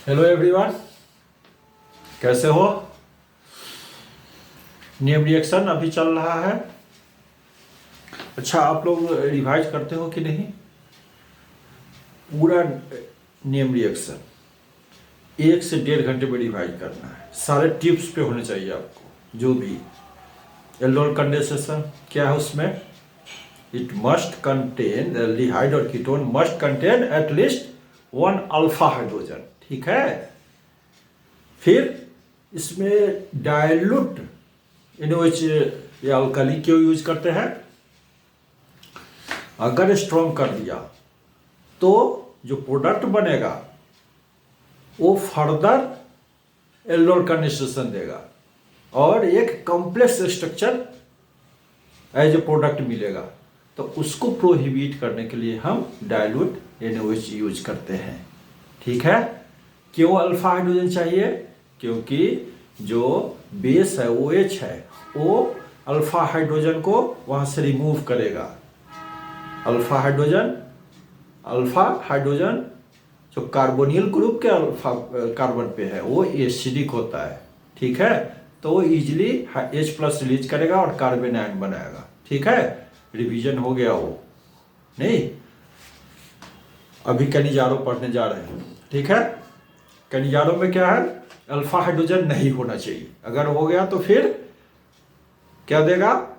Hello everyone, कैसे हो। Name reaction अभी चल रहा है। अच्छा, आप लोग रिवाइज करते हो कि नहीं? पूरा नेम रिएक्शन 1 से 1.5 घंटे में रिवाइज करना है। सारे टिप्स पे होने चाहिए आपको। जो भी एल्डोल कंडेंसेशन क्या है उसमें, इट मस्ट कंटेन एल्डिहाइड और ketone must contain at least 1 alpha hydrogen. ठीक है। फिर इसमें डायलूट NaOH या अल्कली क्यों यूज करते हैं? अगर स्ट्रॉन्ग कर दिया तो जो प्रोडक्ट बनेगा वो फर्दर एल्डोल कंडेंसेशन देगा और एक complex structure as a product मिलेगा। तो उसको प्रोहिबिट करने के लिए हम डायलूट NaOH यूज करते हैं। ठीक है। क्यों अल्फा हाइड्रोजन चाहिए? क्योंकि जो बेस है OH है वो अल्फा हाइड्रोजन को वहां से रिमूव करेगा। अल्फा हाइड्रोजन जो कार्बोनिल ग्रुप के अल्फा कार्बन पे है वो एसिडिक होता है। ठीक है। तो वो इजिली H+ रिलीज करेगा और कार्बन आयन बनाएगा। ठीक है। रिवीजन हो गया वो नहीं। अभी कैनिजारो पढ़ने जा रहे हैं। ठीक है। कैनिजारो में क्या है, अल्फा हाइड्रोजन नहीं होना चाहिए। अगर हो गया तो फिर क्या देगा,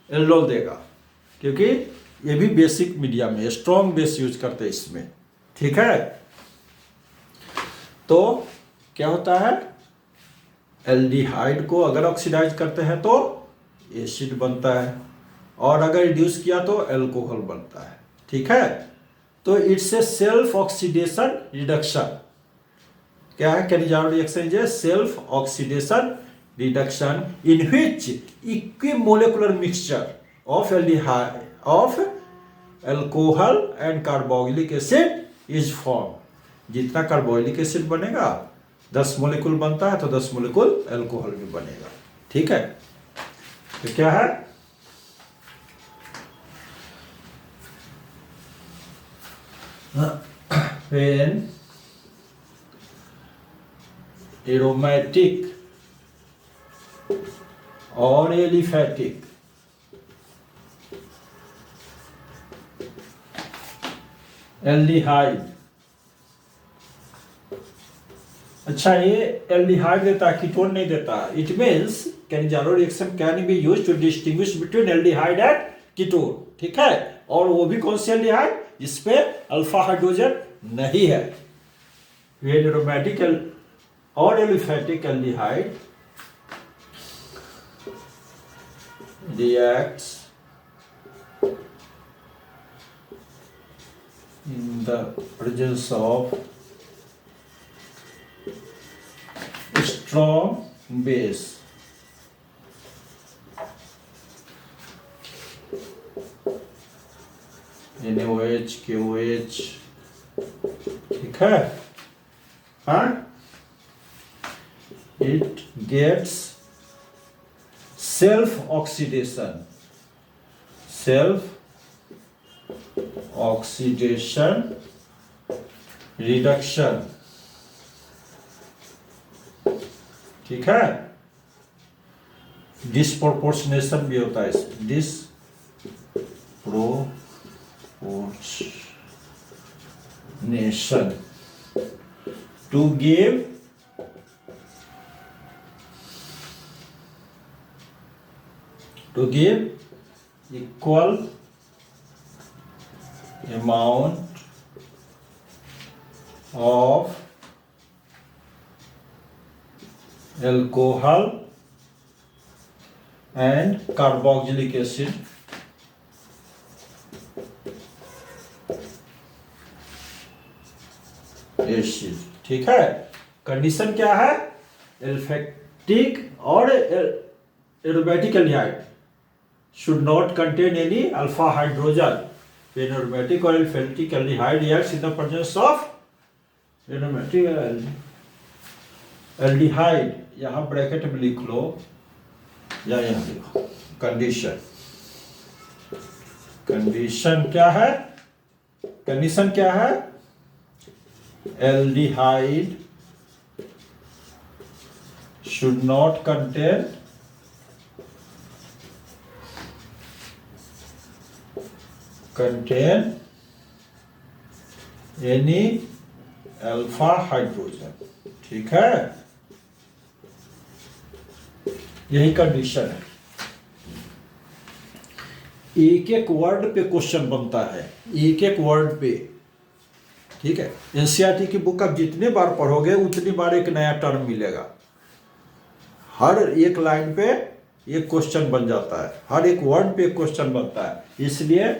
एल्डोल देगा। क्योंकि ये भी बेसिक मीडिया में स्ट्रॉन्ग बेस यूज करते हैं इसमें। ठीक है। तो क्या होता है, एल्डिहाइड को अगर ऑक्सीडाइज करते हैं तो एसिड बनता है और अगर रिड्यूस किया तो एल्कोहल बनता है। ठीक है। तो it's a self oxidation reduction. क्या है, Cannizzaro reaction is a self oxidation reduction in which equimolecular mixture of aldehyde of alcohol and carboxylic acid is form. जितना कार्बोक्सिलिक एसिड बनेगा 10 मोलिकुल बनता है तो 10 मोलिकुल एल्कोहल भी बनेगा। ठीक है। तो क्या है, when aromatic or aliphatic aldehyde. अच्छा, ये एल्डिहाइड देता है, कीटोन नहीं देता। It means Cannizzaro reaction can be used to distinguish between aldehyde and ketone. ठीक है। और वो भी कौन सी एल्डिहाइड, जिसपे अल्फा हाइड्रोजन नहीं है। when aromatic or aliphatic aldehyde reacts in the presence of strong base NaOH KOH। ठीक है। हाँ, it gets self oxidation reduction। ठीक है। डिस्प्रोपोर्शनेशन भी होता है, disproportionation to give equal amount of alcohol and carboxylic acid ठीक है। कंडीशन क्या है, एल्फेटिक और aromatic aldehyde should not contain any alpha hydrogen when aromatic or aliphatic aldehyde reacts in the presence of aromatic aldehyde। यहाँ bracket में लिख लो या यहाँ लिखो कंडीशन। कंडीशन क्या है, aldehyde should not contain any alpha hydrogen. ठीक है, यही कंडीशन है। एक एक वर्ड पे क्वेश्चन बनता है, एक एक वर्ड पे। ठीक है, एनसीईआरटी की बुक आप जितने बार पढ़ोगे उतनी बार एक नया टर्म मिलेगा। हर एक लाइन पे एक क्वेश्चन बन जाता है, हर एक वर्ड पे एक क्वेश्चन बनता है। इसलिए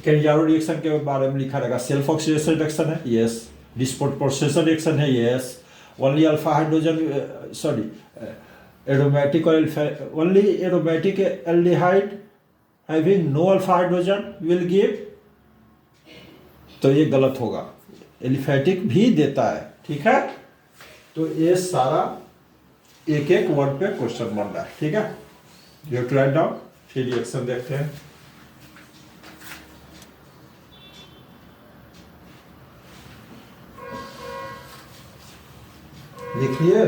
कैंजारो रिएक्शन के बारे में लिखा रहेगा, सेल्फ ऑक्सीडेशन रिएक्शन है, यस। डिस्प्रोपोर्शनल रिएक्शन है, yes. Only alpha hydrogen sorry aromatic और only aromatic aldehyde having no alpha hydrogen will give, तो ये गलत होगा। एलिफेटिक भी देता है। ठीक है, तो ये सारा एक एक वर्ड पे क्वेश्चन बन रहा है। ठीक है, you have to write down. फिर रिएक्शन देखते हैं। लिखिए,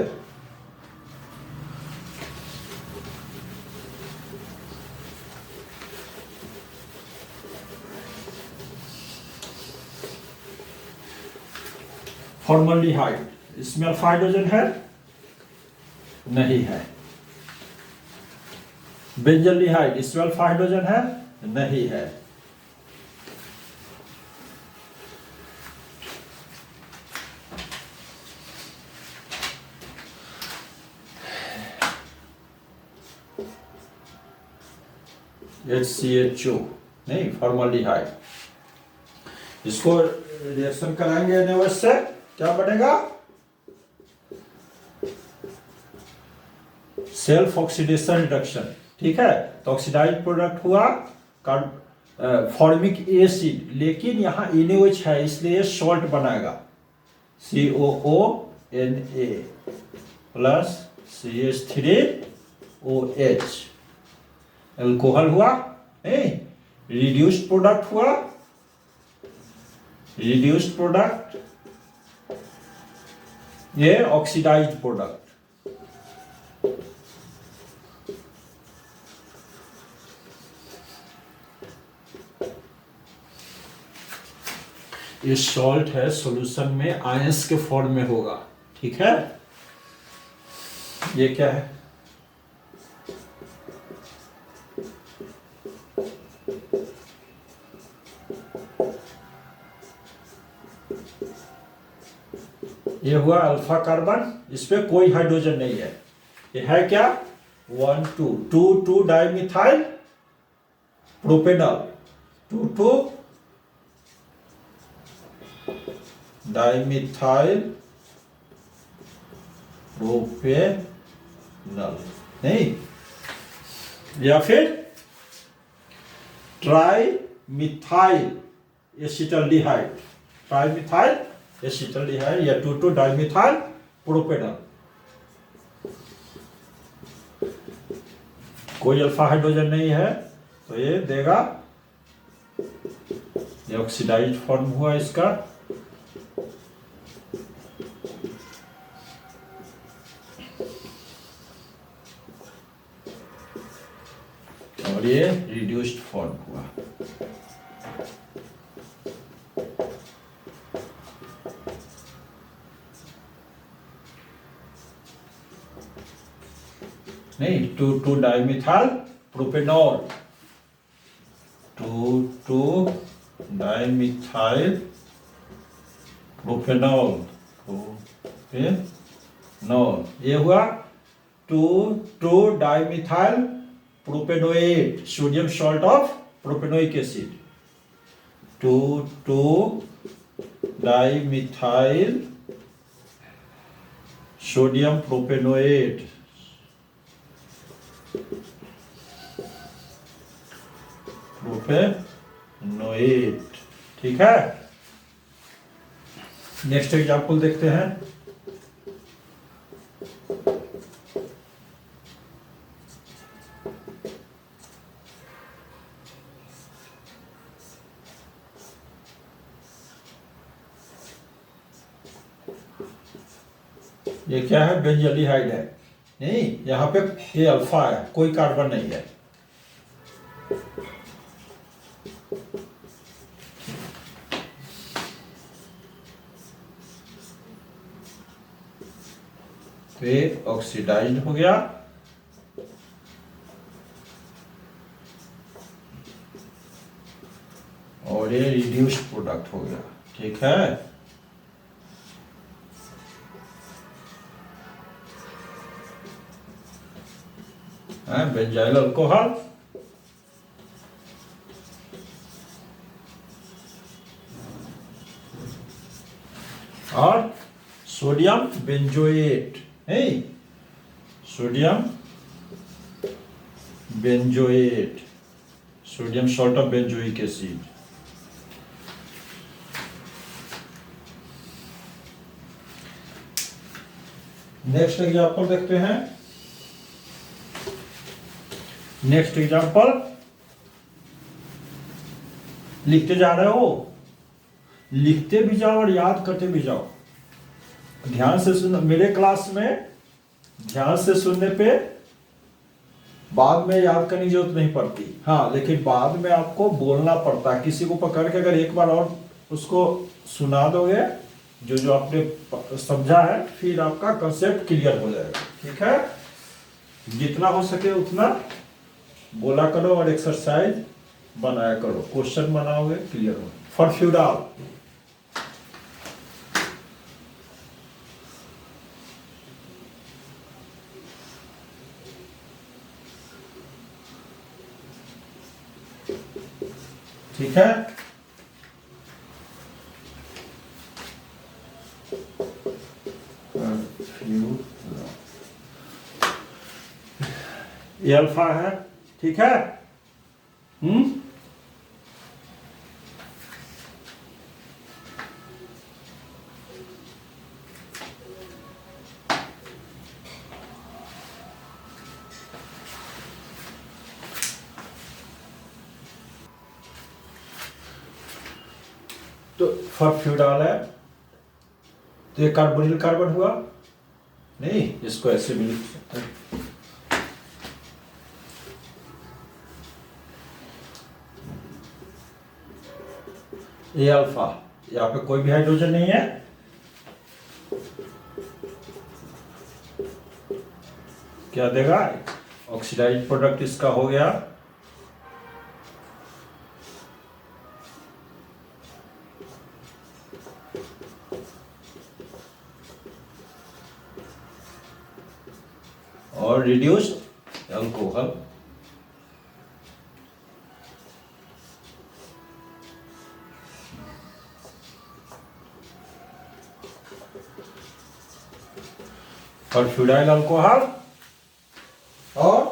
फॉर्मल्डिहाइड, इसमें अल्फा हाइड्रोजन है? नहीं है। बेंजल्डिहाइड, इसमें अल्फा हाइड्रोजन है? नहीं है। HCHO नहीं, फॉर्मल्डिहाइड। इसको रिएक्शन कराएंगे NaOH से, क्या बनेगा? Self oxidation reduction. ठीक है, तो ऑक्सीडाइज प्रोडक्ट हुआ फॉर्मिक एसिड, लेकिन यहां NaOH है इसलिए सॉल्ट बनाएगा, COONA प्लस CH3OH, अल्कोहल हुआ, रिड्यूस्ड प्रोडक्ट हुआ, रिड्यूस्ड प्रोडक्ट, ये ऑक्सीडाइज्ड प्रोडक्ट। ये सॉल्ट है, सॉल्यूशन में आयंस के फॉर्म में होगा। ठीक है, ये क्या है? ये हुआ अल्फा कार्बन, इसपे कोई हाइड्रोजन नहीं है। ये है क्या? 1,2 डाइमिथाइल प्रोपेनॉल, 2 डाइमिथाइल प्रोपेनॉल, नहीं, या फिर ट्राइमिथाइल एसिटल्डिहाइड, ट्राइमिथाइल एसिटल्डिहाइड या 2 डाइमिथाइल प्रोपेनॉल। कोई अल्फा हाइड्रोजन नहीं है, तो ये देगा, ये ऑक्सीडाइज्ड फॉर्म हुआ इसका। और ये रिड्यूस्ड फॉर्म हुआ। नहीं, 2 डाइमिथाइल प्रोपेनॉल, 2 डाइमिथाइल प्रोपेनॉल, ये हुआ 2 dimethyl propanoate, sodium salt of propanoic acid, 2 dimethyl sodium propanoate, propanoate. ठीक है, नेक्स्ट एग्जांपल देखते हैं। ये क्या है, बेंजल्डिहाइड है, नहीं यहाँ पे ये अल्फा है, कोई कार्बन नहीं है। तो ये ऑक्सीडाइज्ड हो गया, और ये रिड्यूस्ड प्रोडक्ट हो गया। ठीक है, बेंजाइल अल्कोहल, और सोडियम बेंजोएट है, sodium benzoate, sodium salt of benzoic acid. Next example देखते हैं। नेक्स्ट एग्जांपल लिखते जा रहे हो, लिखते भी जाओ और याद करते भी जाओ। ध्यान से सुनो, मेरे क्लास में ध्यान से सुनने पे बाद में याद करने की जरूरत नहीं पड़ती, हाँ लेकिन बाद में आपको बोलना पड़ता है। किसी को पकड़ के अगर एक बार और उसको सुना दोगे जो जो आपने समझा है, फिर आपका कंसेप्ट क्लियर हो जाएगा। ठीक है, जितना हो सके उतना बोला करो और एक्सरसाइज बनाया करो, क्वेश्चन बनाओगे क्लियर हो। फॉर्फ्यूडाल, ठीक है, ये अल्फा है। ठीक है, तो फॉर्फ्यूडाल है, तो ये कार्बोनिल कार्बन हुआ नहीं, इसको ऐसे भी लिख सकते हैं। ये अल्फा, यहाँ पे कोई भी हाइड्रोजन नहीं है, क्या देगा, ऑक्सीडाइज्ड प्रोडक्ट इसका हो गया। और रिड्यूस्ड अल्कोहल, फॉर्फ्यूडाइल अल्कोहल और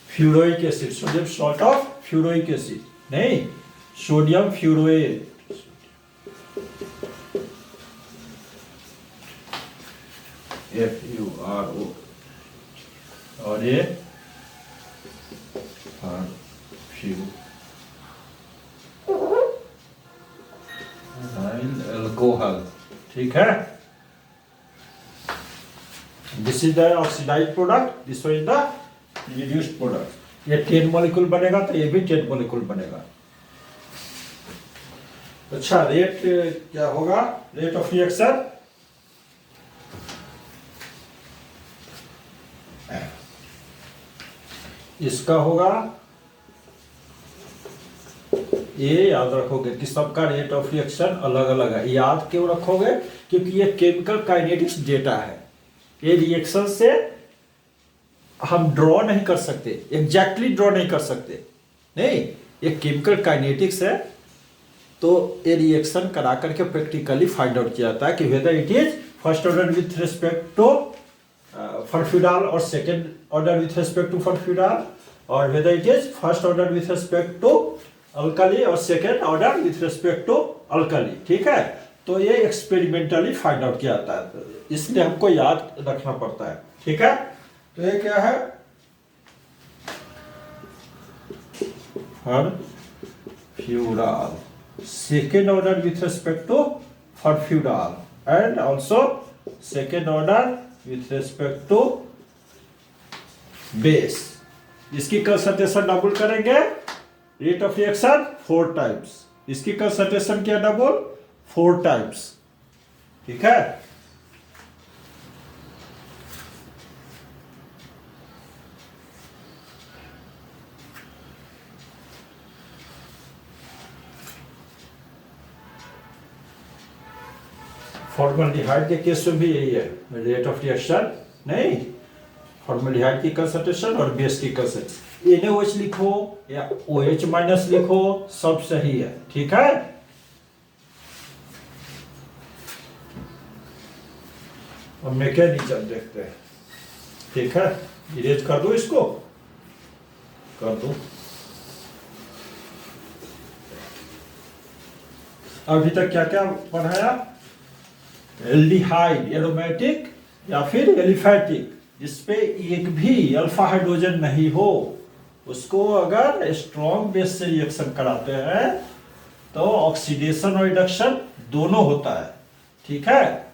furoic acid, sodium salt of furoic acid, नहीं सोडियम फ्यूरोएट, FuRO, और ये अल्कोहल। ठीक है, this is the oxidised product, this is the reduced product. ये 10 मॉलिक्यूल बनेगा तो ये भी 10 मॉलिक्यूल बनेगा। अच्छा, रेट क्या होगा, रेट ऑफ रिएक्शन, इसका होगा, ये याद रखोगे कि सबका रेट ऑफ रिएक्शन अलग अलग है। याद क्यों रखोगे, क्योंकि ये केमिकल काइनेटिक्स डेटा है, ये रिएक्शन से हम ड्रॉ नहीं कर सकते, एग्जैक्टली ड्रॉ नहीं कर सकते, नहीं ये केमिकल काइनेटिक्स है। तो ये रिएक्शन करा करके प्रैक्टिकली फाइंड आउट किया जाता है कि whether it is first order with respect to furfural और second order with respect to furfural, और whether it is first order with respect to alkali और second order with respect to alkali. ठीक है, तो ये एक्सपेरिमेंटली फाइंड आउट किया जाता है, इसलिए हमको याद रखना पड़ता है। ठीक है, तो ये क्या है, furfural second order with respect to furfural and also second order with respect to base. इसकी कंसंट्रेशन डबल करेंगे, रेट ऑफ रिएक्शन 4 टाइम्स। इसकी कंसंट्रेशन क्या डबल? 4 टाइम्स। ठीक है। फॉर्मल्डिहाइड के केस में भी यही है, रेट ऑफ रिएक्शन नहीं, फॉर्मल्डिहाइड की कंसंट्रेशन और बेस की कंसंट्रेशन, NaOH लिखो या OH माइनस लिखो, सब सही है। ठीक है। अब मैकेनिज्म देखते हैं। ठीक है, इरेज कर दो, इसको कर दो। अभी तक क्या क्या पढ़ाया? एल्डिहाइड, एरोमेटिक या फिर एलिफैटिक, जिसपे एक भी अल्फा हाइड्रोजन नहीं हो, उसको अगर स्ट्रॉन्ग बेस से रिएक्शन कराते हैं तो ऑक्सीडेशन और रिडक्शन दोनों होता है। ठीक है।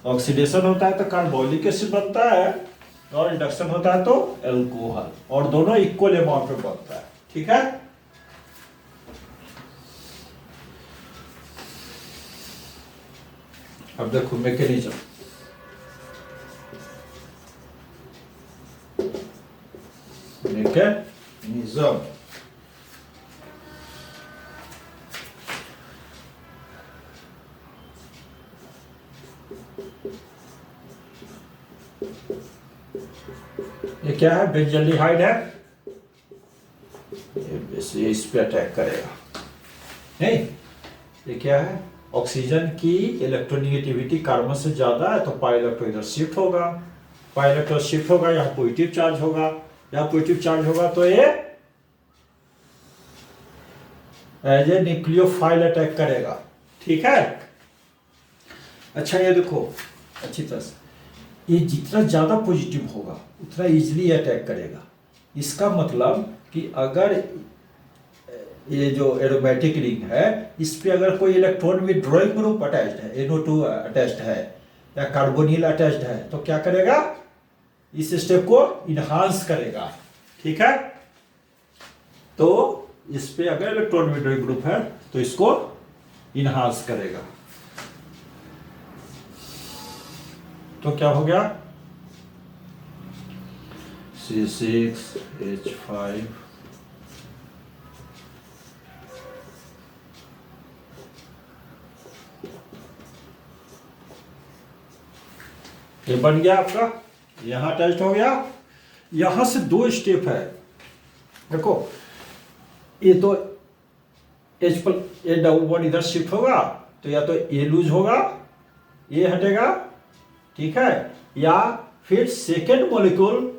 ऑक्सीडेशन होता है तो कार्बोलिक एसिड बनता है, और रिडक्शन होता है तो एल्कोहल, और दोनों इक्वल अमाउंट में बनता है। ठीक है। अब देखो मैकेनिज्म। मैकेनिज्म ये क्या है? बेंजल्डिहाइड है, ये इस पे अटैक करेगा। नहीं, ये क्या है? ऑक्सीजन की इलेक्ट्रोनेगेटिविटी कार्बन से ज्यादा है तो पाई इलेक्ट्रॉन इधर शिफ्ट होगा, पाई इलेक्ट्रॉन शिफ्ट होगा, यहाँ पॉजिटिव चार्ज होगा, यहाँ पॉजिटिव चार्ज होगा तो ये एज ए न्यूक्लियोफाइल अटैक करेगा। ठीक है। अच्छा ये देखो अच्छी तरह से, ये जितना ज्यादा पॉजिटिव होगा उतना इजीली अटैक करेगा। इसका मतलब कि अगर ये जो एरोमेटिक रिंग है, इस पे अगर कोई इलेक्ट्रॉन विथड्रॉइंग ग्रुप अटैच्ड है, NO2 अटैच्ड है या कार्बोनिल अटैच्ड है, तो क्या करेगा? इस स्टेप को इनहांस करेगा। ठीक है। तो इस पे अगर इलेक्ट्रॉन विथड्रॉइंग ग्रुप है तो इसको इनहांस करेगा। तो क्या हो गया? C6H5 ये बन गया आपका, यहां टेस्ट हो गया। यहां से 2 स्टेप है। देखो ये तो H पर ये डबल बॉन्ड इधर शिफ्ट होगा तो या तो ये लूज होगा, ये हटेगा। ठीक है। या फिर सेकेंड मॉलिक्यूल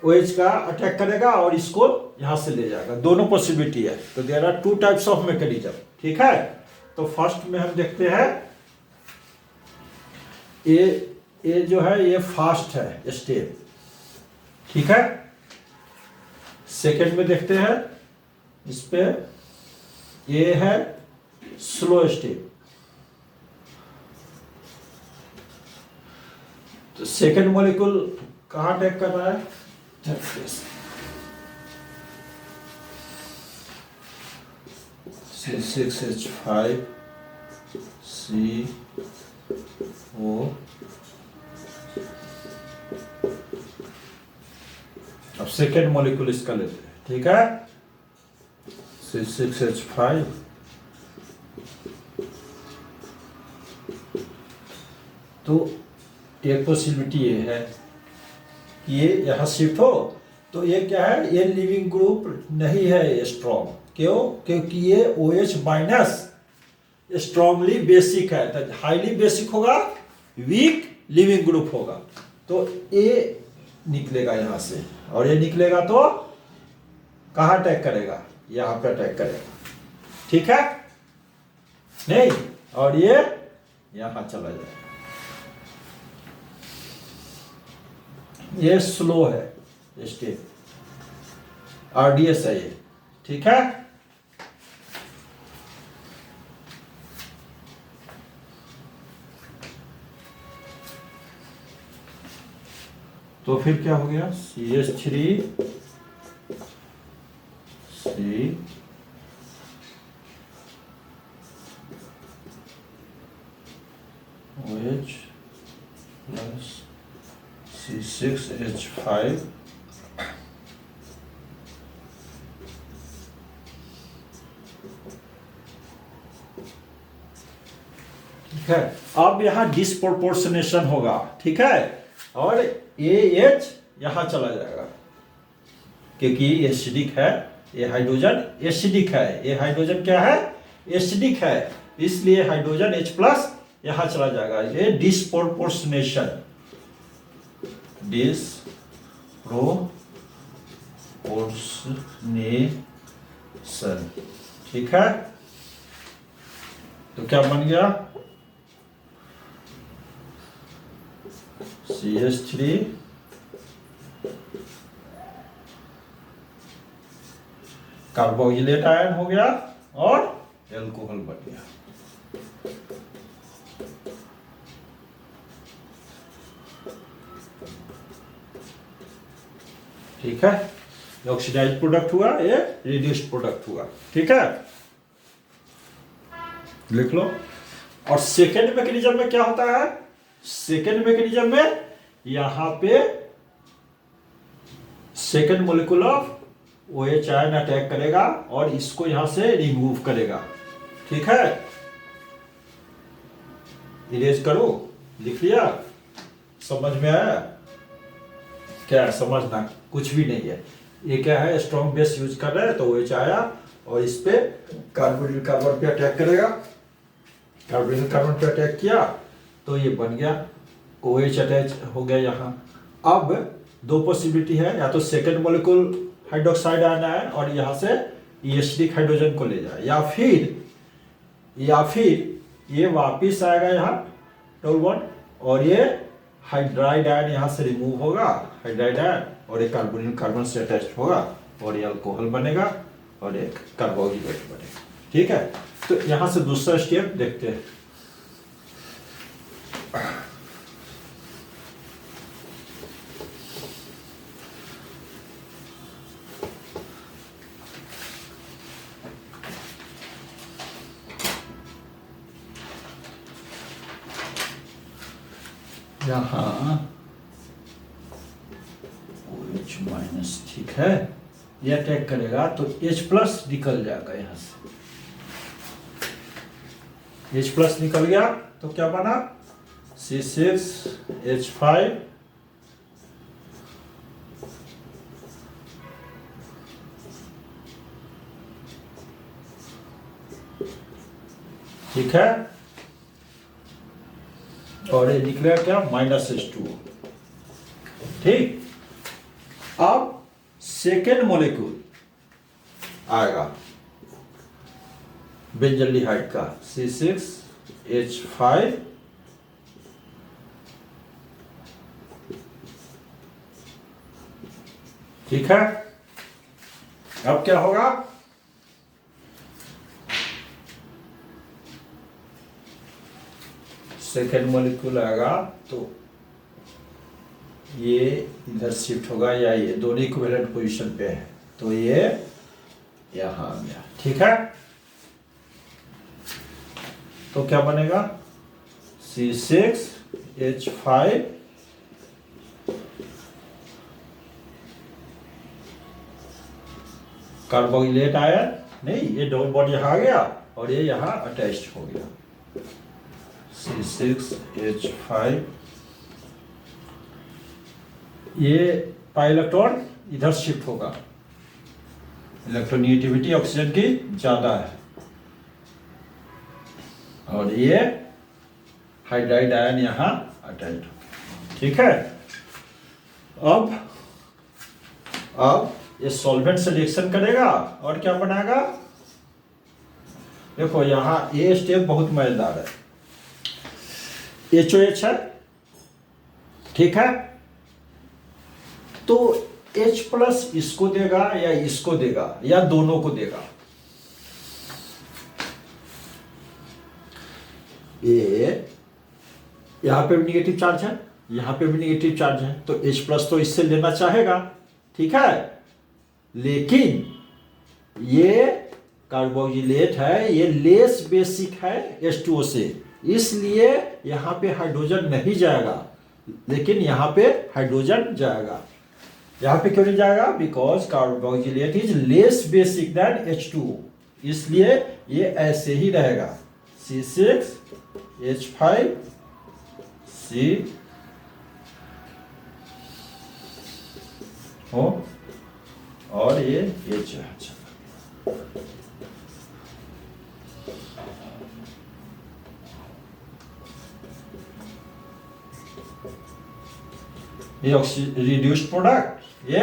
OH का अटैक करेगा और इसको यहां से ले जाएगा। दोनों पॉसिबिलिटी है। तो there are 2 types of mechanism. ठीक है। तो फर्स्ट में हम देखते हैं, ये जो है ये फास्ट है स्टेप। ठीक है। सेकेंड में देखते हैं, इस पे ये है स्लो स्टेप। तो सेकेंड मॉलिक्यूल कहां अटैक कर रहा है? C6H5 CO। अब सेकेंड मॉलिक्यूल इसका लेते हैं। ठीक है। C6H5 तो एक पॉसिबिलिटी ये है कि ये यहां शिफ्ट हो, तो ये क्या है? ये लिविंग ग्रुप नहीं है स्ट्रॉन्ग। क्यों? क्योंकि ये OH माइनस स्ट्रॉन्गली बेसिक है, तो हाईली बेसिक होगा, वीक लिविंग ग्रुप होगा। तो ये निकलेगा यहां से, और ये निकलेगा तो कहां अटैक करेगा? यहां पे अटैक करेगा। ठीक है। नहीं, और ये यहां चला जाएगा। ये स्लो है स्टेप, RDS है ये। ठीक है। तो फिर क्या हो गया, CH3 C OH plus C6H5 ठीक है। अब यहां डिस्प्रोपोर्शनेशन होगा, ठीक है, और AH यहां चला जाएगा क्योंकि एसिडिक है, ये हाइड्रोजन एसिडिक है, ये हाइड्रोजन क्या है, एसिडिक है, इसलिए हाइड्रोजन H प्लस यहां चला जाएगा। ये डिस्प्रोपोर्शनेशन, डिस्प्रोपोर्शनेशन, ठीक है। तो क्या बन गया, CH3 कार्बोक्सिलेट आयन हो गया और एल्कोहल बन गया। ठीक है, ये ऑक्सीडाइज्ड प्रोडक्ट हुआ, ये रिड्यूस्ड प्रोडक्ट हुआ, ठीक है, लिख लो। और सेकेंड मैकेनिज्म में क्या होता है, सेकेंड मैकेनिज्म में यहां पे second molecule of OH ion attack करेगा और इसको यहां से रिमूव करेगा, ठीक है। इरेज करो, लिख लिया, समझ में आया, क्या समझना कुछ भी नहीं है। ये क्या है, स्ट्रॉन्ग बेस यूज कर रहे हैं तो OH आया और इस पे कार्बोनिल कार्बन पे अटैक करेगा, कार्बोनिल कार्बन पे अटैक किया तो ये बन गया, OH अटैच हो गया यहाँ। अब दो पॉसिबिलिटी है, या तो सेकेंड मोलिक्यूल हाइड्रोक्साइड आना है और यहाँ से एसिडिक हाइड्रोजन को ले जाए, या फिर ये वापिस आएगा यहाँ डबल बॉन्ड और ये हाइड्राइड आयन यहाँ से रिमूव होगा, हाइड्राइड आयन, और एक कार्बोनिल कार्बन से अटैच होगा और ये अल्कोहल बनेगा और एक कार्बोक्सिलेट बनेगा, ठीक है। तो यहाँ से दूसरा स्टेप देखते हैं। यहाँ OH माइनस, ठीक है, ये अटैक करेगा तो H प्लस निकल जाएगा यहाँ से, H प्लस निकल गया तो क्या बना, C6H5 ठीक है, और ये निकलेगा क्या, -H2O, ठीक। अब सेकेंड मॉलिक्यूल आएगा बेंजल्डिहाइड का, C6H5 ठीक है। अब क्या होगा, सेकेंड मॉलिक्यूल आएगा तो ये इधर शिफ्ट होगा, या ये दोनों इक्विवेलेंट पोजीशन पे है तो ये यहां आ गया, ठीक है। तो क्या बनेगा, C6H5 कार्बोक्सिलेट आयन, नहीं ये डबल बॉन्ड यहां आ गया और ये यहां अटैच्ड हो गया, C6H5, ये पाई इलेक्ट्रॉन इधर शिफ्ट होगा, इलेक्ट्रोनेगेटिविटी ऑक्सीजन की ज्यादा है, और ये हाइड्राइड आयन यहां अटैच हो, ठीक है। अब ये सॉल्वेंट से रिएक्शन करेगा और क्या बनाएगा, देखो यहां ये स्टेप बहुत मजेदार है, HOH है, ठीक है, तो H प्लस इसको देगा या इसको देगा या दोनों को देगा, ये यहां पे नेगेटिव चार्ज है यहाँ पे भी नेगेटिव चार्ज है, तो H प्लस तो इससे लेना चाहेगा, ठीक है। लेकिन ये कार्बोक्सिलेट है, ये लेस बेसिक है H2O से, इसलिए यहाँ पे हाइड्रोजन नहीं जाएगा, लेकिन यहाँ पे हाइड्रोजन जाएगा। यहाँ पे क्यों नहीं जाएगा? Because carboxylate is less basic than H2O, इसलिए ये ऐसे ही रहेगा, C6H5 C हो, और ये H है। ये रिड्यूस्ड प्रोडक्ट, ये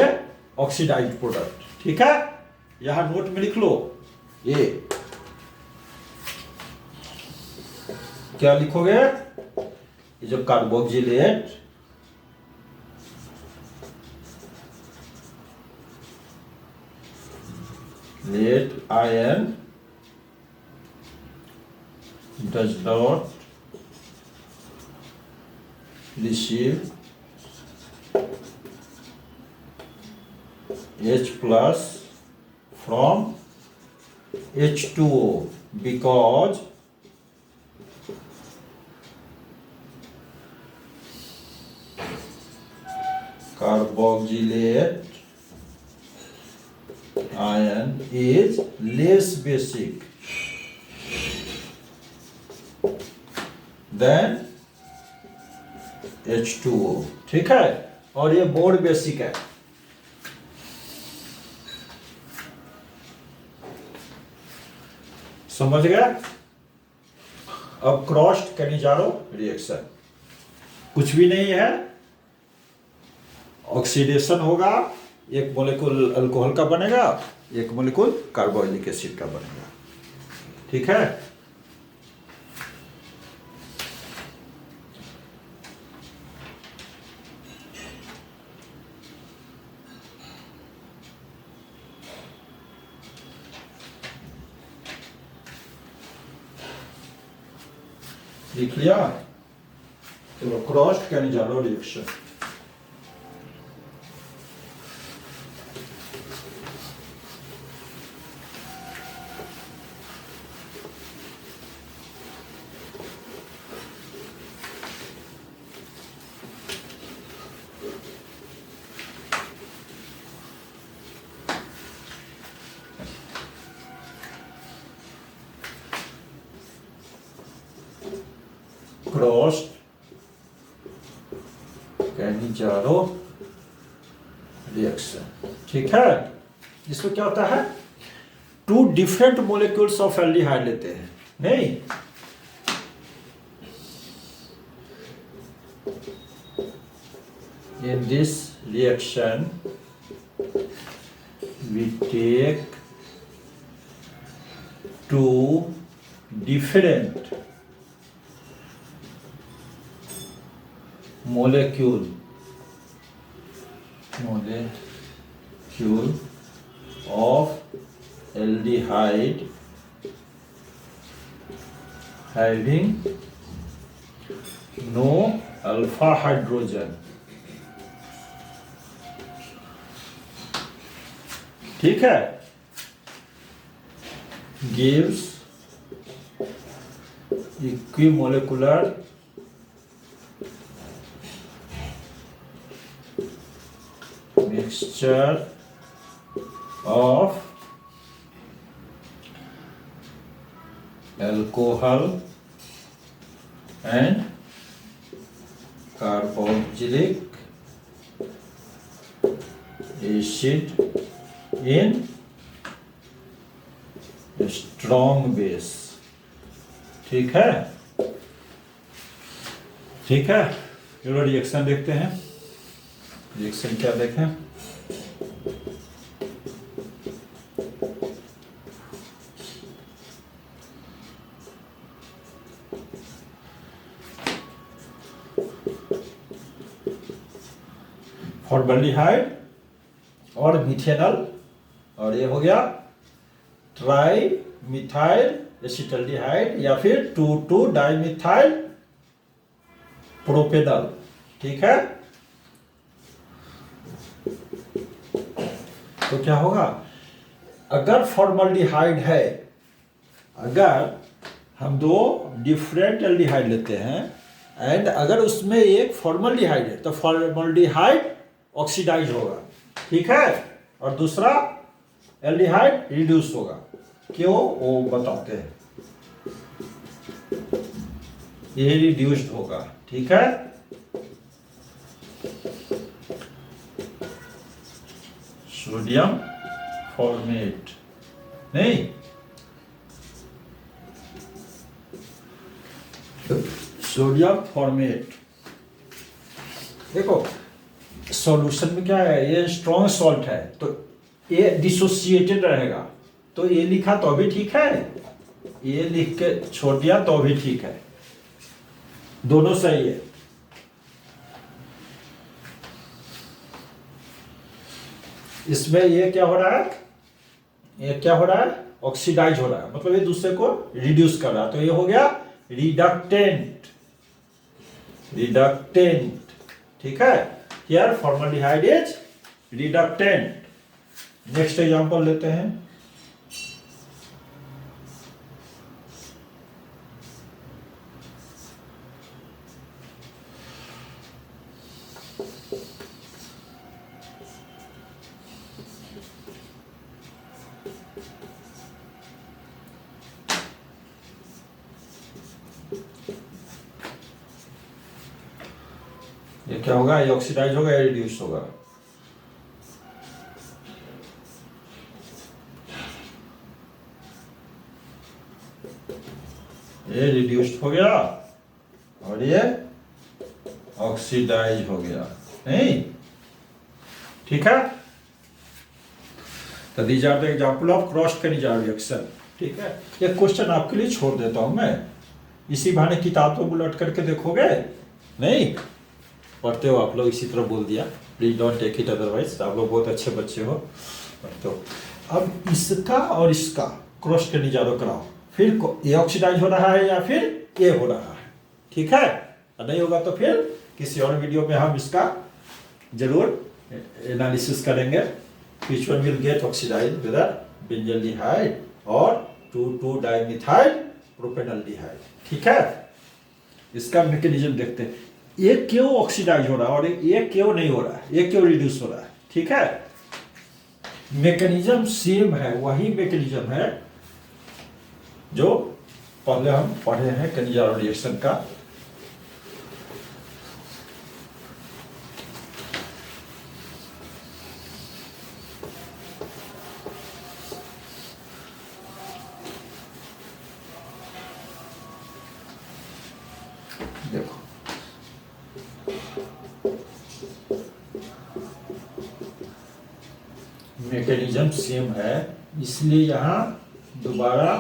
ऑक्सीडाइज्ड प्रोडक्ट, ठीक है। यहां नोट में लिख लो, ये क्या लिखोगे? ये जो carboxylate late ion does not receive H plus from H2O because carboxylate ion is less basic than H2O, ठीक है। और ये मोर बेसिक है। समझ गया? अब क्रॉस्ड कैनिजारो रिएक्शन कुछ भी नहीं है, ऑक्सीडेशन होगा, एक मॉलिक्यूल अल्कोहल का बनेगा, एक मॉलिक्यूल कार्बोक्सिलिक एसिड का बनेगा, ठीक है। लिख लिया? चलो, crossed Cannizzaro reaction. Crossed Cannizzaro reaction, ठीक है। इसमें क्या होता है? Two different molecules of aldehyde लेते हैं, नहीं, in this reaction we take two different molecule of aldehyde having no alpha hydrogen, ठीक है, gives equimolecular mixture of alcohol and carboxylic acid in strong base, ठीक है, ठीक है। चलो रिएक्शन देखते हैं। रिएक्शन क्या देखें? फॉर्मल्डिहाइड और मिथेनॉल, और ये हो गया ट्राई मिथाइल एसिटल्डिहाइड या फिर 2,2-डाइमिथाइल प्रोपेनॉल, ठीक है। तो क्या होगा, अगर फॉर्मल्डिहाइड है, अगर हम दो डिफरेंट एल्डिहाइड लेते हैं एंड अगर उसमें एक फॉर्मल्डिहाइड है तो फॉर्मल्डिहाइड ऑक्सीडाइज होगा, ठीक है, और दूसरा एल्डिहाइड रिड्यूस होगा। क्यों, वो बताते हैं। ये रिड्यूस्ड होगा, ठीक है। सोडियम फॉर्मेट नहीं, सोडियम फॉर्मेट। देखो सॉल्यूशन में क्या है, ये स्ट्रॉन्ग सॉल्ट है तो ये डिसोसिएटेड रहेगा, तो ये लिखा तो भी ठीक है, ये लिख के छोड़ दिया तो भी ठीक है, दोनों सही है। इसमें ये क्या हो रहा है, ये क्या हो रहा है, ऑक्सीडाइज हो रहा है, मतलब ये दूसरे को रिड्यूस कर रहा है, तो ये हो गया रिडक्टेंट, रिडक्टेंट, ठीक है। Here formaldehyde is reductant. Next example लेते हैं। ये क्या होगा, ये ऑक्सीडाइज होगा, ये रिड्यूस होगा। ये रिड्यूस्ड हो गया और ये ऑक्सीडाइज हो गया, नहीं, ठीक है। तो these are the example of cross Cannizzaro reaction, ठीक है। ये क्वेश्चन आपके लिए छोड़ देता हूं मैं, इसी बहाने किताब में उलट करके देखोगे, नहीं पढ़ते हो आप लोग, इसी तरह बोल दिया, please don't take it otherwise, आप लोग बहुत अच्छे बच्चे हो, पढ़ते हो। अब इसका और इसका क्रॉस कैनिजारो कराओ, फिर ये ऑक्सीडाइज हो रहा है या फिर ये हो रहा है, ठीक है। नहीं होगा तो फिर किसी और वीडियो में हम इसका जरूर एनालिसिस करेंगे, which one will get oxidized, whether benzaldehyde और 2,2-dimethyl propanaldehyde, ठीक है। इसका मैकेनिज्म देखते हैं, ये क्यों ऑक्सीडाइज हो रहा है और ये क्यों नहीं हो रहा है, ये क्यों रिड्यूस हो रहा है, ठीक है। मैकेनिज्म सेम है, वही मैकेनिज्म है जो पहले हम पढ़े हैं कैनिजारो रिएक्शन का। देखो मैकेनिज्म सेम है, इसलिए यहां दोबारा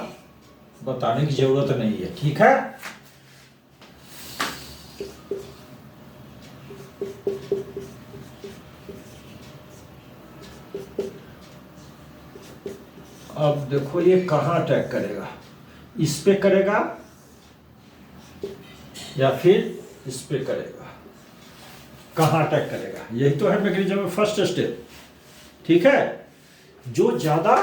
बताने की जरूरत नहीं है, ठीक है। अब देखो ये कहां अटैक करेगा, इस पे करेगा या फिर इस पे करेगा, कहां अटैक करेगा, यही तो है मैकेनिज्म में फर्स्ट स्टेप, ठीक है। जो ज्यादा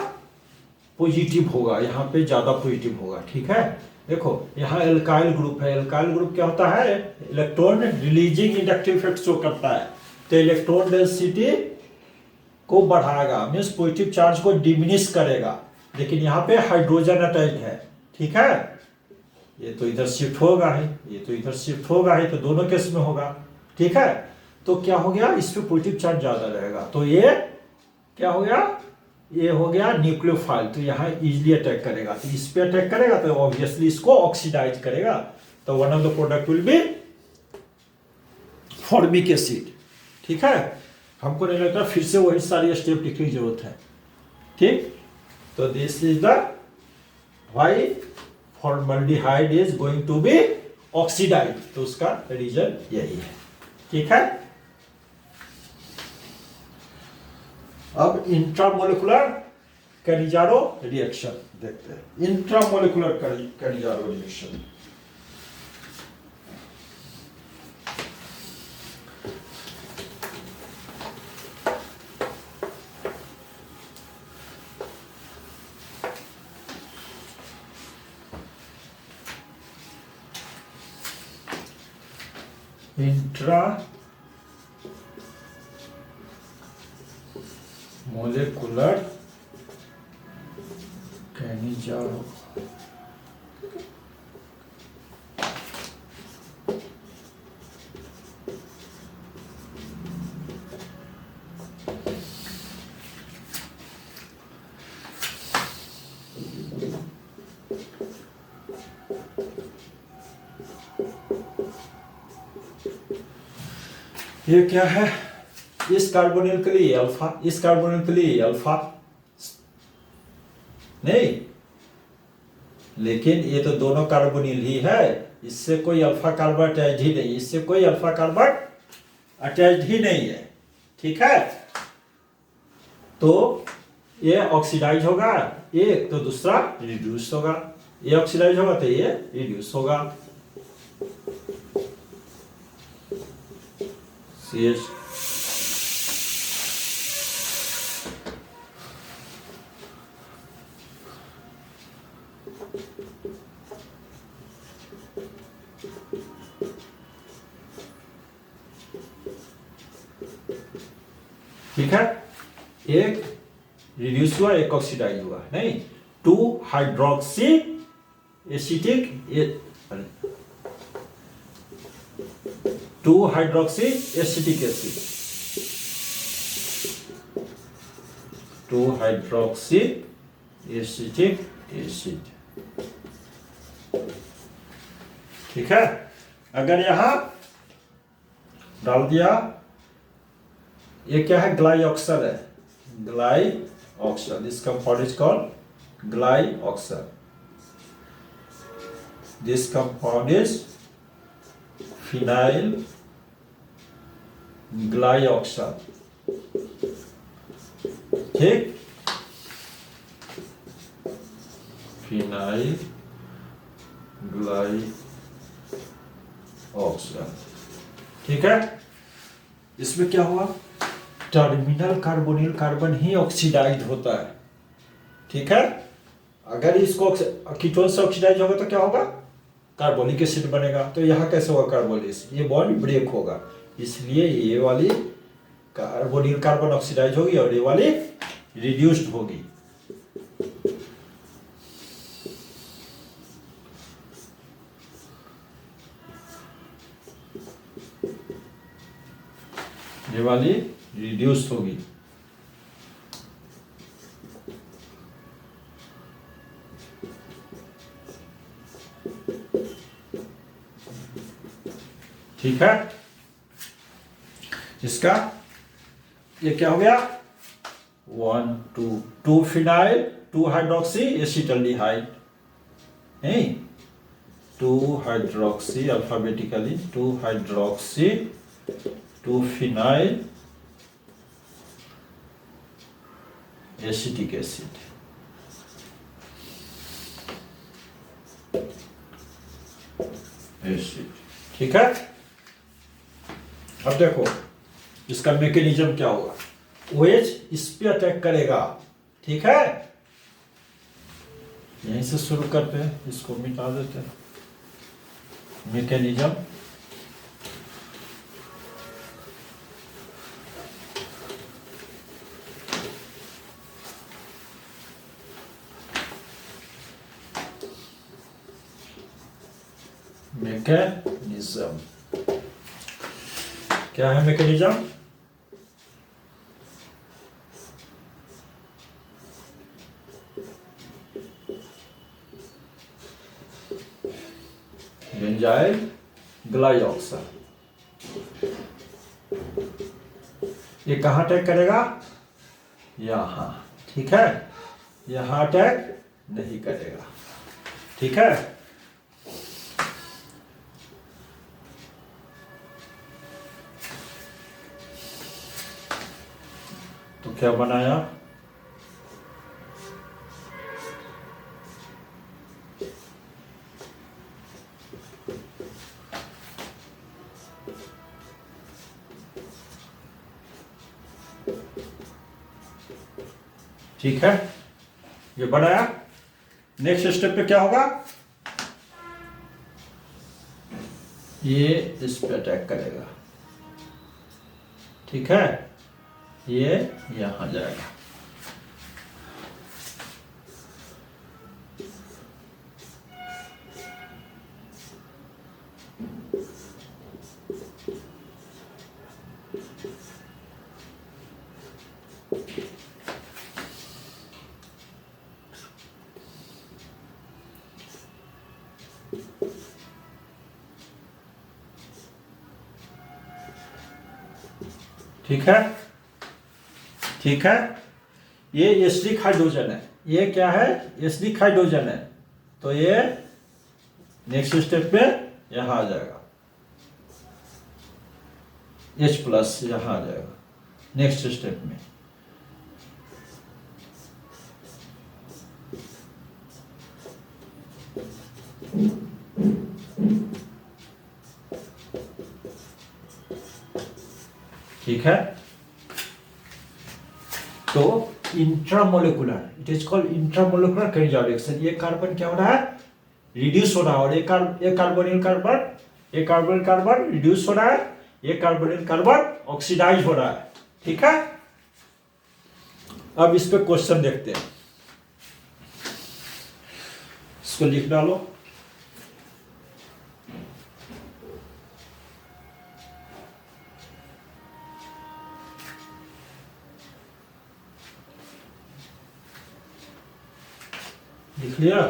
पॉजिटिव होगा, यहाँ पे ज्यादा पॉजिटिव होगा, ठीक है। देखो यहाँ एल्काइल ग्रुप है, एल्काइल ग्रुप क्या होता है, electron releasing inductive effect show करता है, तो इलेक्ट्रॉन डेंसिटी को बढ़ाएगा, मीन्स पॉजिटिव चार्ज को डिमिनिश करेगा, लेकिन यहाँ पे हाइड्रोजन अटैच है, ठीक है। ये तो इधर शिफ्ट होगा ही, ये तो इधर शिफ्ट होगा ही, तो दोनों केस में होगा, ठीक है। तो क्या हो गया, इस पे पॉजिटिव चार्ज ज्यादा रहेगा, तो ये क्या हो गया, ये हो गया न्यूक्लियोफाइल, तो यहाँ इजीली अटैक करेगा, तो इस पे अटैक करेगा तो ऑब्वियसली इसको ऑक्सीडाइज करेगा, तो one of the product will be formic acid, ठीक है। हमको नहीं लगता फिर से वही सारी स्टेप लिखने की जरूरत है, ठीक। तो this is the why formaldehyde is going to be oxidise, तो उसका रीजन यही है, ठीक है। अब इंट्रामोलिकुलर कैनिजारो रिएक्शन देखते हैं, intramolecular Cannizzaro reaction. Intra molecular Cannizzaro ये क्या है? इस कार्बोनिल के लिए अल्फा, इस कार्बोनिल के लिए अल्फा नहीं, लेकिन ये तो दोनों कार्बोनिल ही है, इससे कोई अल्फा कार्बन अटैच ही नहीं, इससे कोई अल्फा कार्बन अटैच ही नहीं है। ठीक है, तो ये ऑक्सीडाइज होगा, एक तो दूसरा रिड्यूस होगा, ये ऑक्सीडाइज होगा तो ये रिड्यूस होगा। CH ठीक है, एक रिड्यूस हुआ, एक ऑक्सीडाइज हुआ, नहीं 2 hydroxy acetic 2 hydroxy acetic acid, 2 hydroxy acetic acid. ठीक है, अगर यहां डाल दिया, ये क्या है? ग्लाइऑक्सल है, glyoxal, this compound is called glyoxal, this compound is phenyl glyoxal. ठीक, फिनाइल ग्लाइऑक्सल। ठीक है, इसमें क्या हुआ? टर्मिनल कार्बोनिल कार्बन ही ऑक्सीडाइज होता है। ठीक है, अगर इसको कीटोन से ऑक्सीडाइज होगा तो क्या होगा? कार्बोनिक एसिड बनेगा। तो यहाँ कैसे होगा कार्बोनिल एसिड? ये बॉन्ड ब्रेक होगा, इसलिए ये वाली कार्बोनिल कार्बन ऑक्सीडाइज होगी और ये वाली रिड्यूस्ड होगी। ये वाली रिड्यूस होगी। ठीक है, इसका ये क्या हो गया? 1 2 फिनाइल 2 हाइड्रोक्सी एसिटल्डिहाइड, नहीं 2 hydroxy alphabetically 2 hydroxy 2 phenyl acetic acid. ठीक है, अब देखो इसका मैकेनिज्म क्या होगा। OH इस पे अटैक करेगा। ठीक है, यहीं से शुरू करते हैं, इसको मिटा देते हैं। मैकेनिज्म मैकेनिज्म क्या है? Mechanism benzyl glyoxal. ये कहाँ अटैक करेगा? यहां। ठीक है, यहां अटैक नहीं करेगा। ठीक है, तो क्या बनाया? ठीक है, ये बनाया। नेक्स्ट स्टेप पे क्या होगा? ये इस पे अटैक करेगा, ठीक है, ये यहां जाएगा। ठीक है, ठीक है, ये एसिडिक हाइड्रोजन है, ये क्या है, एसिडिक हाइड्रोजन है, तो ये नेक्स्ट स्टेप पे यहां आ जाएगा, H+ यहां आ जाएगा नेक्स्ट स्टेप में। ठीक है, तो intramolecular, it is called intramolecular carrier reaction. ये कार्बन क्या हो रहा है, रिड्यूस हो रहा है, और ये कार्बोनिल कार्बन रिड्यूस हो रहा है, ये कार्बोनिल कार्बन ऑक्सीडाइज हो रहा है। ठीक है, अब इस पे क्वेश्चन देखते हैं, इसको लिख डालो। लिख लिया,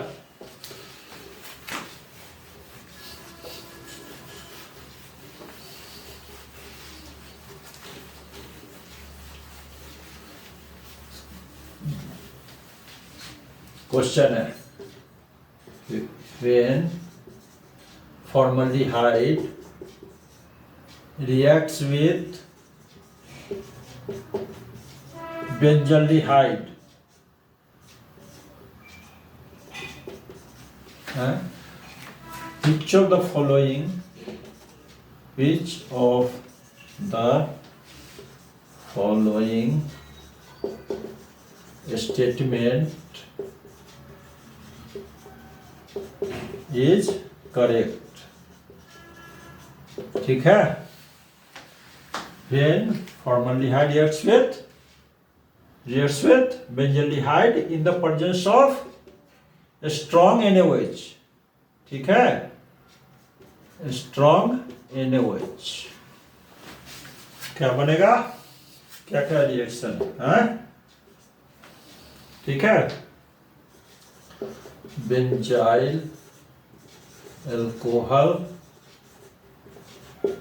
क्वेश्चन है, when formaldehyde reacts with benzaldehyde, which of the following statement is correct? ठीक है, when formaldehyde reacts with benzaldehyde in the presence of a strong NaOH, ठीक है, strong NaOH, क्या बनेगा, क्या क्या रिएक्शन है, ठीक है, benzyl alcohol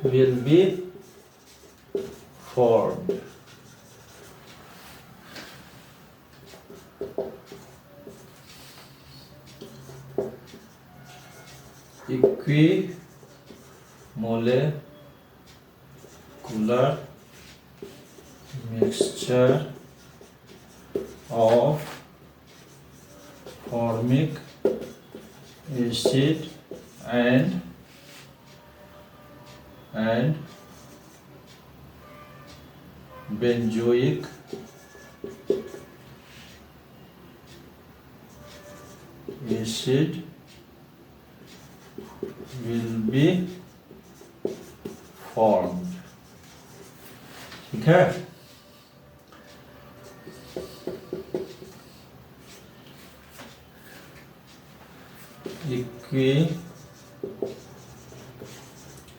will be formed. Equimolecular mixture of formic acid and benzoic acid will be formed. ठीक है,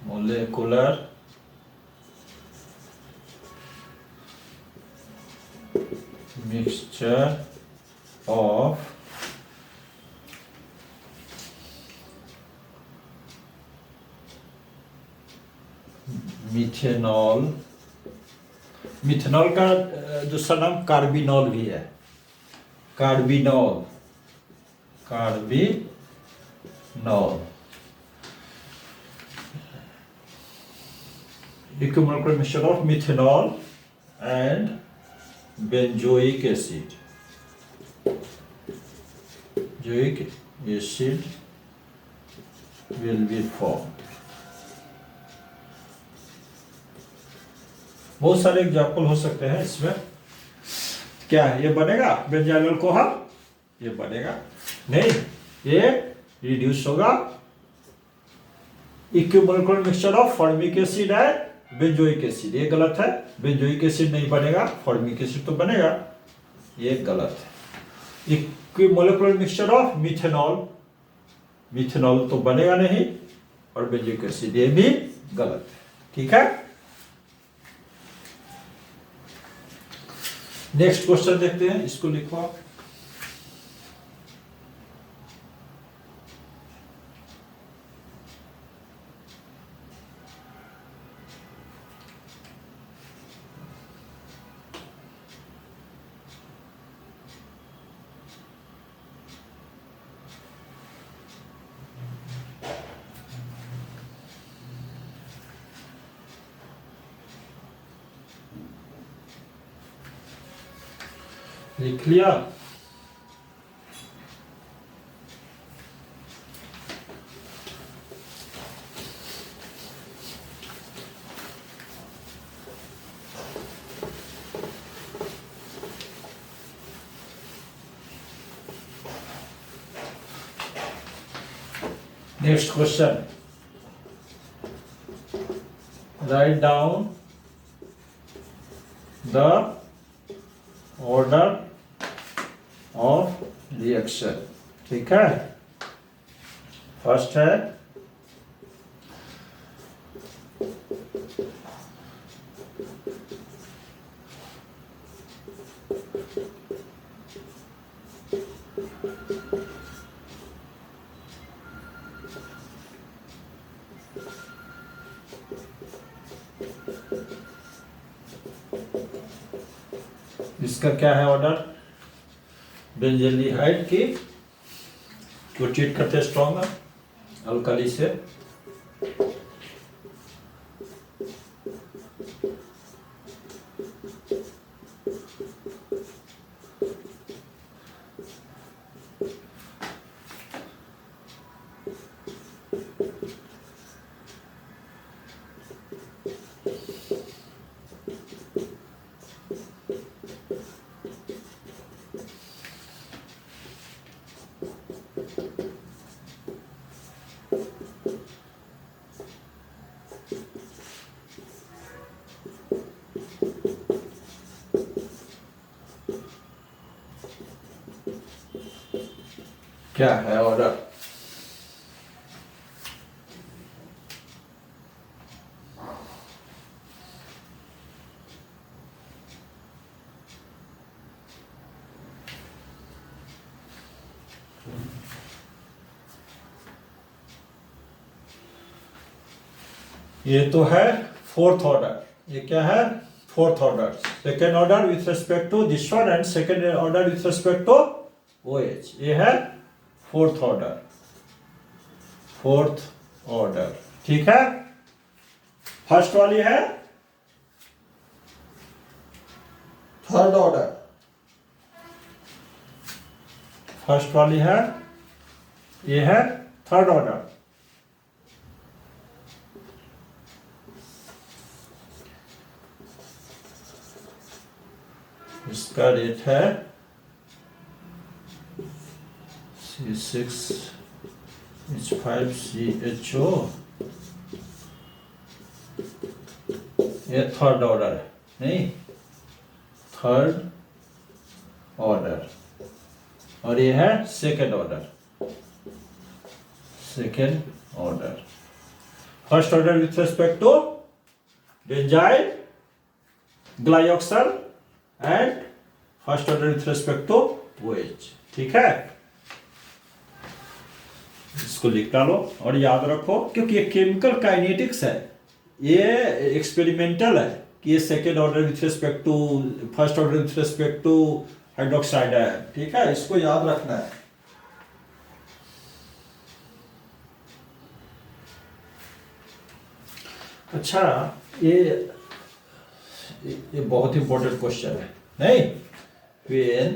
equimolecular mixture of मिथेनॉल का दूसरा नाम कार्बिनॉल भी है, carbinol equimolecular mixture of methanol and benzoic acid. Benzoic acid will be formed. बहुत सारे example हो सकते हैं इसमें। क्या है, ये बनेगा बेंजाइल अल्कोहल, ये बनेगा नहीं, ये रिड्यूस होगा equimolecular mixture of formic acid and benzoic acid, ये गलत है। बेंजोइक एसिड नहीं बनेगा, फॉर्मिक एसिड तो बनेगा, ये गलत है। इक्विमोलेकुलर मिक्सचर ऑफ मिथेनॉल, मिथेनॉल तो बनेगा नहीं, और बेंजोइक एसिड ये भी गलत है। ठीक है, नेक्स्ट क्वेश्चन देखते हैं, इसको लिखो आप। लिख लिया? Next question, write down the order of reaction. ठीक है, फर्स्ट है इसका क्या है ऑर्डर, बेंजल्डिहाइड की जो ट्रीट करते हैं स्ट्रॉन्ग अल्कली से, क्या है ऑर्डर? ये तो है फोर्थ ऑर्डर, ये क्या है, fourth order. Second order with respect to this one and second order with respect to OH, ये है फोर्थ ऑर्डर, फोर्थ ऑर्डर। ठीक है, फर्स्ट वाली है थर्ड ऑर्डर, फर्स्ट वाली है, ये है थर्ड ऑर्डर। इसका रेट है C6H5CHO, ये थर्ड ऑर्डर है, नहीं थर्ड ऑर्डर, और ये है second order, second order. First order with respect to benzyl glyoxal and first order with respect to OH। ठीक है, इसको लिख डालो और याद रखो, क्योंकि ये केमिकल काइनेटिक्स है, ये एक्सपेरिमेंटल है कि ये second order with respect to first order with respect to hydroxide है। ठीक है, इसको याद रखना है। अच्छा, ये बहुत इंपॉर्टेंट क्वेश्चन है, नहीं? When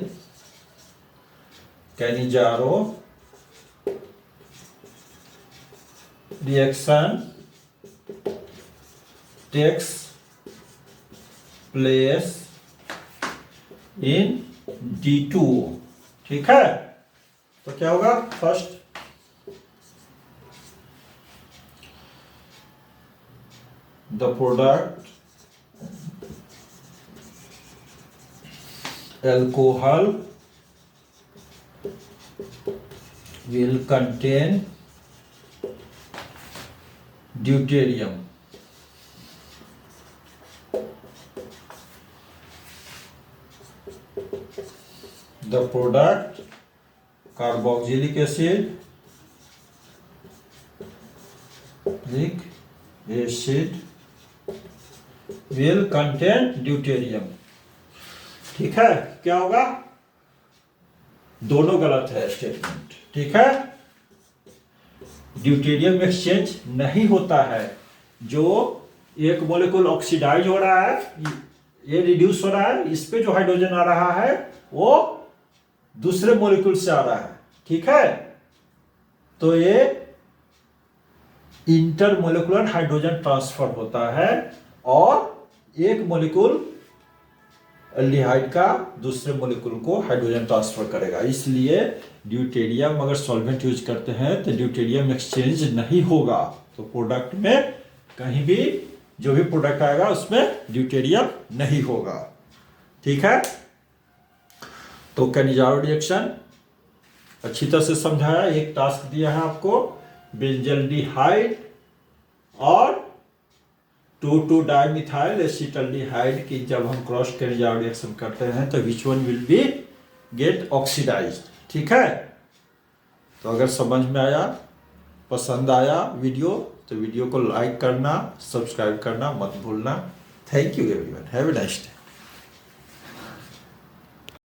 Cannizzaro reaction takes place in D2O। ठीक है, तो क्या होगा, first the product alcohol will contain deuterium. The product carboxylic acid will contain deuterium. ठीक है, क्या होगा? दोनों गलत है स्टेटमेंट। ठीक है, ड्यूटेरियम एक्सचेंज नहीं होता है। जो एक मॉलिक्यूल ऑक्सीडाइज हो रहा है, ये रिड्यूस हो रहा है, इस पे जो हाइड्रोजन आ रहा है वो दूसरे मॉलिक्यूल से आ रहा है। ठीक है, तो ये इंटरमोलिकुलर हाइड्रोजन ट्रांसफर होता है और एक मॉलिक्यूल एल्डिहाइड का दूसरे मॉलिक्यूल को हाइड्रोजन ट्रांसफर करेगा। इसलिए ड्यूटेरियम अगर सॉल्वेंट यूज करते हैं तो ड्यूटेरियम एक्सचेंज नहीं होगा। तो प्रोडक्ट में कहीं भी जो भी प्रोडक्ट आएगा उसमें ड्यूटेरियम नहीं होगा। ठीक है, तो कैनिजारो रिएक्शन अच्छी तरह से समझाया। एक टास्क दिया है आपको, बेंजल्डिहाइड और 2,2-डाइमिथाइल एसिटल्डिहाइड की जब हम क्रॉस कैनिजारो रिएक्शन करते हैं तो which one will be get oxidised. ठीक है, तो अगर समझ में आया, पसंद आया वीडियो, तो वीडियो को लाइक करना, सब्सक्राइब करना मत भूलना। Thank you everyone, have a nice day.